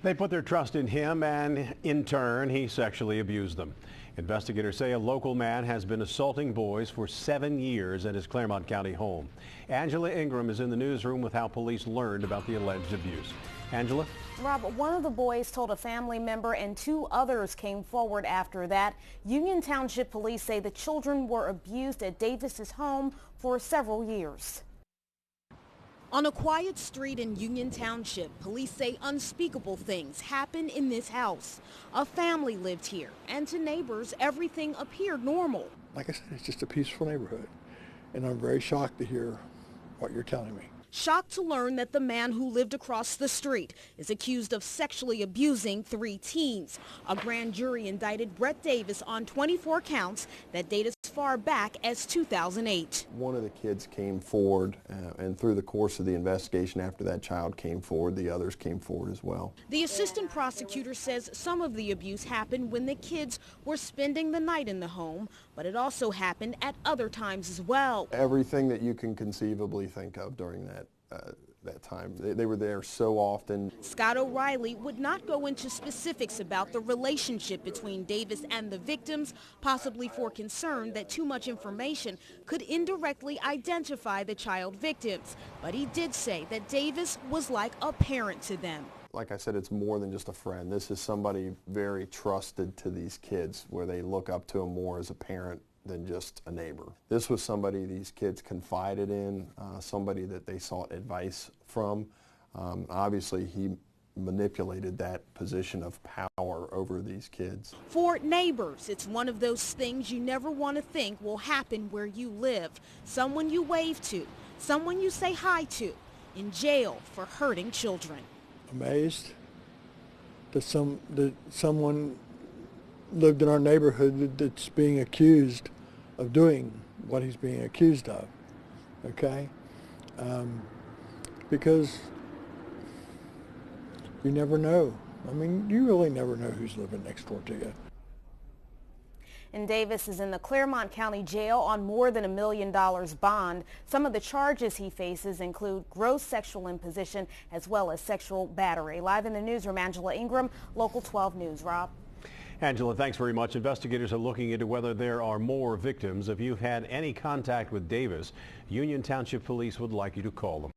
They put their trust in him, and in turn, he sexually abused them. Investigators say a local man has been assaulting boys for 7 years at his Claremont County home. Angela Ingram is in the newsroom with how police learned about the alleged abuse. Angela? Rob, one of the boys told a family member and 2 others came forward after that. Union Township police say the children were abused at Davis's home for several years. On a quiet street in Union Township, police say unspeakable things happened in this house. A family lived here, and to neighbors, everything appeared normal. Like I said, it's just a peaceful neighborhood, and I'm very shocked to hear what you're telling me. Shocked to learn that the man who lived across the street is accused of sexually abusing 3 teens. A grand jury indicted Brett Davis on 24 counts that date as far back as 2008. One of the kids came forward, and through the course of the investigation after that child came forward, the others came forward as well. The assistant prosecutor says some of the abuse happened when the kids were spending the night in the home, but it also happened at other times as well. Everything that you can conceivably think of during that time. They were there so often. Scott O'Reilly would not go into specifics about the relationship between Davis and the victims, possibly for concern that too much information could indirectly identify the child victims. But he did say that Davis was like a parent to them. Like I said, it's more than just a friend. This is somebody very trusted to these kids, where they look up to him more as a parent than just a neighbor. This was somebody these kids confided in, somebody that they sought advice from. Obviously, he manipulated that position of power over these kids. For neighbors, it's one of those things you never want to think will happen where you live. Someone you wave to, someone you say hi to, in jail for hurting children. Amazed that someone lived in our neighborhood that's being accused of doing what he's being accused of, okay? Because you never know. I mean, you really never know who's living next door to you. And Davis is in the Claremont County Jail on more than $1 million bond. Some of the charges he faces include gross sexual imposition as well as sexual battery. Live in the newsroom, Angela Ingram, Local 12 News. Rob? Angela, thanks very much. Investigators are looking into whether there are more victims. If you've had any contact with Davis, Union Township Police would like you to call them.